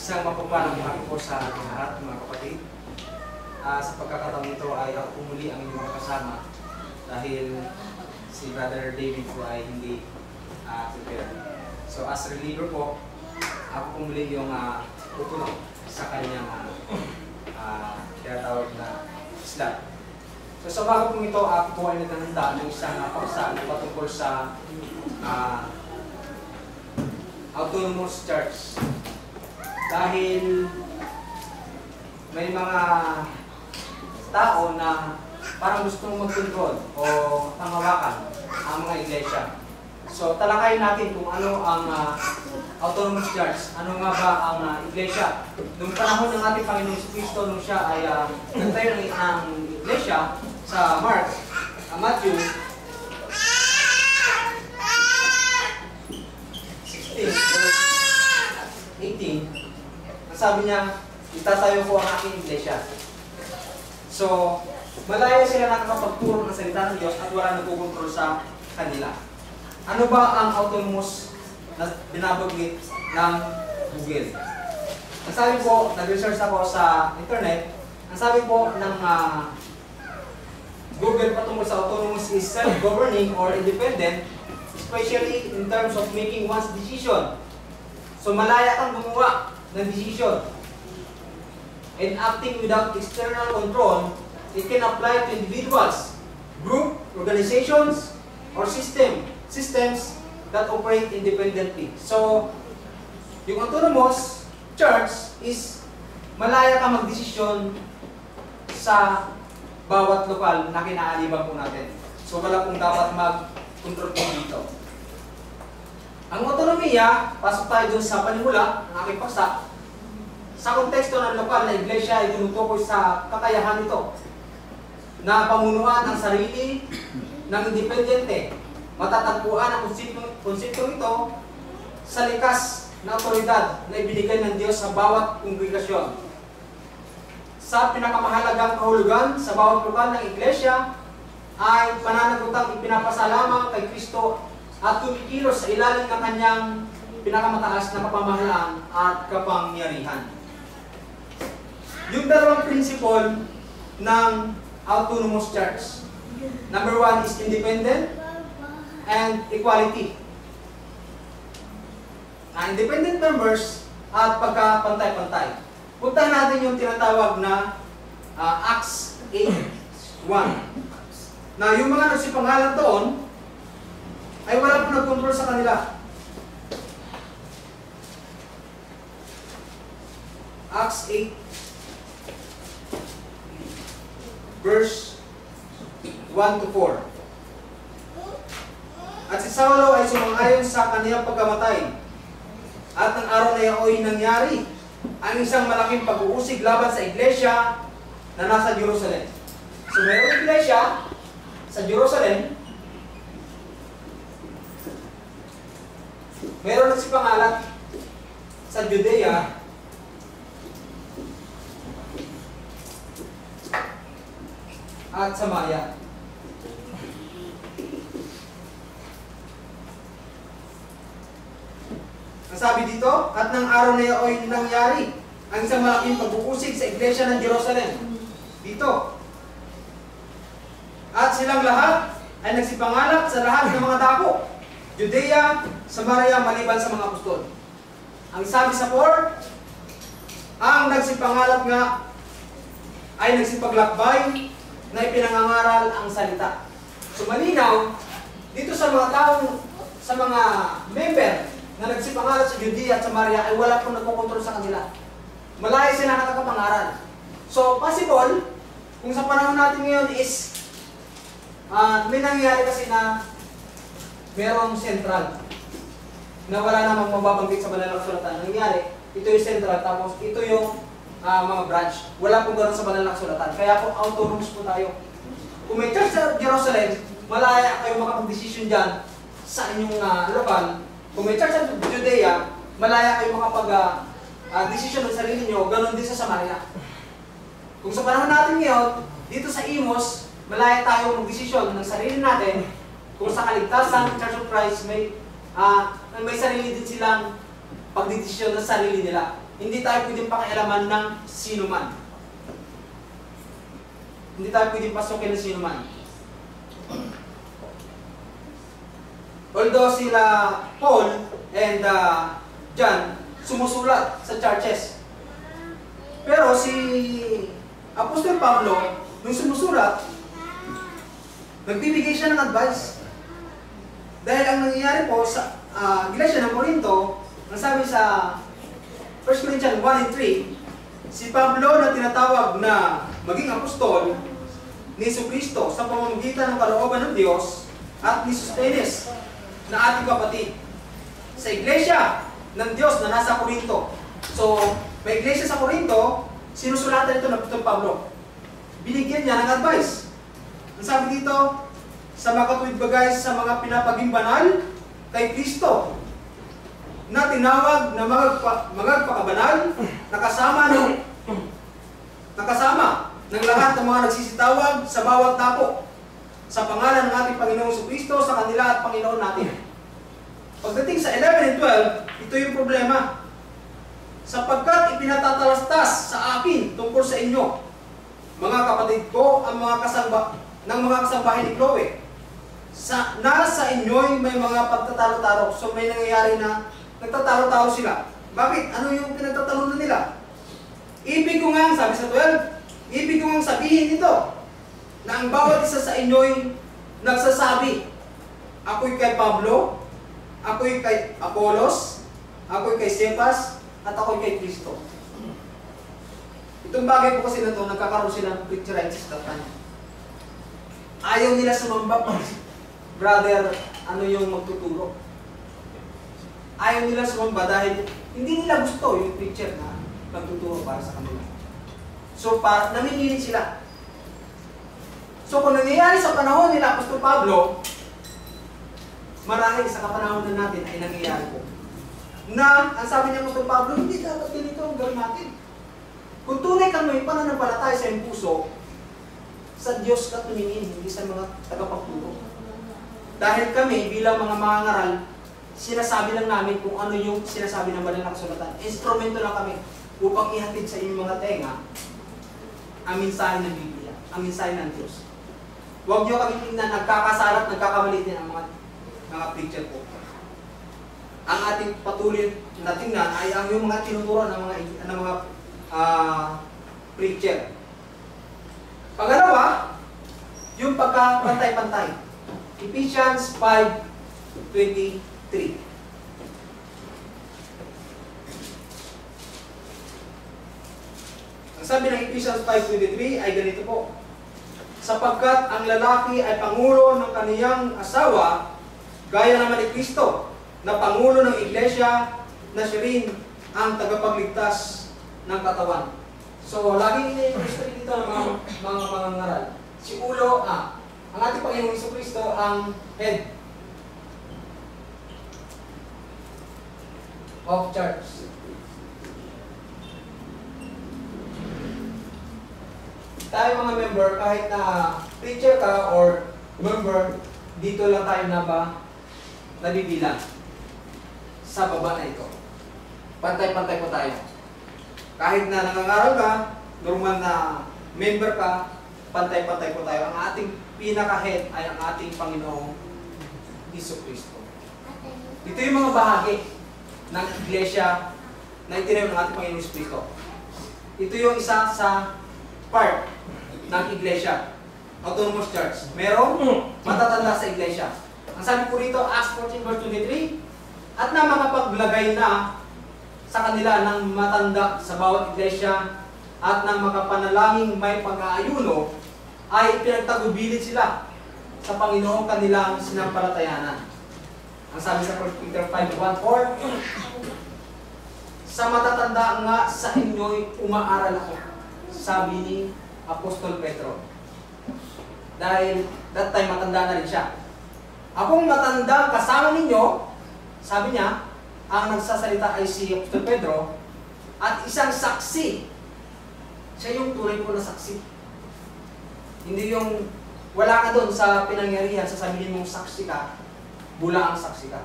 Isang mapagpalang araw po sa ating lahat, mga kapatid. Sa pagkakataon nito ay ako muli ang inyong kasama dahil si Brother David po ay hindi prepared. So as reliever po, ako po muli yung tutulong sa kanyang tinatawag na slot. So sa bago pong ito, ako po ay naghahanda ng isang paksa na patungkol sa autonomous church. Dahil may mga tao na parang gustong mag-control o panghawakan ang mga iglesia. So talakayin natin kung ano ang autonomous church. Ano nga ba ang iglesia? Noong panahon ng ating Panginoon Kristo, nung siya ay nagtayo ng iglesia sa Matthew 16:18, sabi niya, itatayo ko ang aking iglesia. So, malaya sila nakakapagturo ng salita ng Diyos at wala nagkukontrol sa kanila. Ano ba ang autonomous na binabanggit ng Google? Ang sabi po, nag-research ako sa internet, ang sabi po ng Google patungkol sa autonomous is self-governing or independent, especially in terms of making one's decision. So, malaya kang gumawa ng decision. And acting without external control, it can apply to individuals, group, organizations, or systems that operate independently. So, yung autonomous church is malaya ka magdesisyon sa bawat lokal na kinaaliban po natin. So, wala pong dapat mag-control po dito. Ang autonomiya, pasok tayo dun sa panimula ng aking paksa. Sa konteksto ng lokal na iglesia ay tinutukoy sa kakayahan nito na pamunuan ang sarili ng independente. Matatagpuan ang konseptong ito sa likas na otoridad na ibinigay ng Diyos sa bawat kongregasyon. Sa pinakamahalagang kahulugan sa bawat lokal ng iglesia ay pananagutang ipinapasalamang kay Kristo at kumikilos sa ilalim ng kanyang pinakamataas na kapamahalaan at kapangyarihan. Yung dalawang principle ng autonomous church. Number 1 is independent and equality. Independent members at pagkapantay-pantay. Puntahan natin yung tinatawag na Acts 8:1. Na yung mga nagsipangalan doon ay wala po nag-control sa kanila. Acts 8 verse 1-4. At si Saulo ay sumang-ayon sa kaniyang pagkamatay. At ng araw na iyon nangyari ang isang malaking pag-uusig laban sa iglesia na nasa Jerusalem. So mayroong iglesia sa Jerusalem, meron nagsipangalat sa Judea at Samaria. Ang sabi dito, at ng araw na iyon nangyari ang isang malaking pag-uusig sa iglesia ng Jerusalem. Dito. At silang lahat ay nagsipangalat sa lahat ng mga dako, Judea, Samaria, maliban sa mga apostol. Ang sabi sa 4, ang nagsipangalat nga ay nagsipaglakbay na ipinangangaral ang salita. So malinaw, dito sa mga taong, sa mga member na nagsipangalat sa Judea at Samaria ay wala pong nagkokontrol sa kanila. Malaya sila nakakapangaral. So possible, kung sa panahon natin ngayon is may nangyayari kasi na merong sentral na wala namang mababanggit sa banal na kasulatan. Nangyari, ito yung central, tapos ito yung mga branch. Wala pong gano'n sa banal na kasulatan. Kaya po autonomous po tayo. Kung may church sa Jerusalem, malaya kayo makapag-desisyon dyan sa inyong lokal. Kung may church sa Judea, malaya kayo makapag-desisyon ng sarili nyo, gano'n din sa Samaria. Kung sa panahon natin ngayon, dito sa Imos, malaya tayo mag-desisyon ng sarili natin. Kung sa kaligtasan, Church of Christ, may sarili din silang pagdidesisyon ng sarili nila. Hindi tayo pwedeng pakialaman ng sino man. Hindi tayo pwedeng pasukin ng sino man. Although sila Paul and John sumusulat sa churches. Pero si Apostol Pablo, nung sumusulat, nagbibigay siya ng advice. Dahil ang nangyayari po sa Iglesia ng Corinto, ang sabi sa 1 Corinthians 1 and 3, si Pablo na tinatawag na maging apostol ni Jesucristo sa pamamagitan ng kalooban ng Diyos at ni Sostenes na ating kapatid sa Iglesia ng Diyos na nasa Corinto. So, may iglesia sa Corinto, sinusulatan ito ng Apostol Pablo. Binigyan niya ng advice. Ang sabi dito, sa mga katuwid bagay sa mga pinapaging banal kay Kristo na tinawag na magpakabanal, nakasama ng lahat ng mga nagsisitawag sa bawat dako sa pangalan ng ating Panginoong Jesucristo sa kanila at Panginoon natin. Pagdating sa 11 and 12, ito yung problema. Sapagkat ipinatatalastas sa akin tungkol sa inyo, mga kapatid ko, ang mga kasambahay ni Chloe, nasa inyo'y may mga pagtatalo-talo. So may nangyayari na nagtatalo-talo sila. Bakit? Ano yung pinagtatalunan nila? Ibig ko nga, sabi sa 12, ibig ko nga sabihin ito, na ang bawat isa sa inyo'y nagsasabi, ako'y kay Pablo, ako'y kay Apollos, ako'y kay Cephas, at ako'y kay Kristo. Itong bagay po kasi na ito, nagkakaroon sila ng pictureitis that time. Ayaw nila sumamba pa. Brother, ano yung magtuturo? Ayaw nila sumamba dahil hindi nila gusto yung picture na magtuturo para sa kanila. So, namimilit sila. So, kung nangyayari sa panahon nila, Apostol Pablo, marahil sa kapanahon na natin ay nangyayari po. Na, ang sabi niya Apostol Pablo, hindi dapat ganito ang gawin natin. Kung tunay kang may pananampalataya sa iyong puso, sa Diyos ka tumingin, hindi sa mga tagapagturo. Dahil kami, bilang mga mangangaral, sinasabi lang namin kung ano yung sinasabi ng banal na kasulatan. Instrumento lang kami upang ihatid sa inyong mga tenga ang mensahe ng Biblia, ang mensahe ng Diyos. Huwag niyo kami tingnan, nagkakasalat, nagkakamali din ang mga preacher po. Ang ating patuloy na tingnan ay ang yung mga tinuturo ng mga preacher. Pangalawa, yung pagkapantay-pantay. Ephesians 5:23. Ang sabi ng Ephesians 5:23 ay ganito po. Sapagkat ang lalaki ay pangulo ng kaniyang asawa, gaya naman ni Kristo, na pangulo ng iglesia, na siya rin ang tagapagligtas ng katawan. So, laging ini-illustrate dito ng mga ngaral. Si ulo, ang ating Panginoong Jesucristo ang head of church. Tayo mga member, kahit na preacher ka or member, dito lang tayo nabibilang sa baba na ito. Pantay-pantay po tayo. Kahit na nangangaral ka, normal na member ka, pantay-pantay po tayo. Ang ating pinaka-head ay ang ating Panginoong Jesucristo. Ito yung mga bahagi ng iglesia na itinayo ng ating Panginoong Jesucristo. Ito yung isa sa part ng iglesia, Autonomous Church. Merong matatanda sa iglesia. Ang sabi po rito, Acts 14:23, at na makapaglagay na sa kanila ng matanda sa bawat iglesia at ng makapanalangin may pag-aayuno, ay pinagtagubilin sila sa Panginoong kanilang sinampalatayanan. Ang sabi sa 1 Peter 5:1-4, sa matatanda nga sa inyo'y umaaral ako, sabi ni Apostol Pedro. Dahil that time matanda na rin siya. Akong matanda kasama ninyo, sabi niya, ang nagsasalita ay si Apostol Pedro, at isang saksi. Siya yung tunay ko na saksi. Hindi yung wala ka doon sa pinangyarihan, sasabihin mong saksi ka, bula ang saksi ka.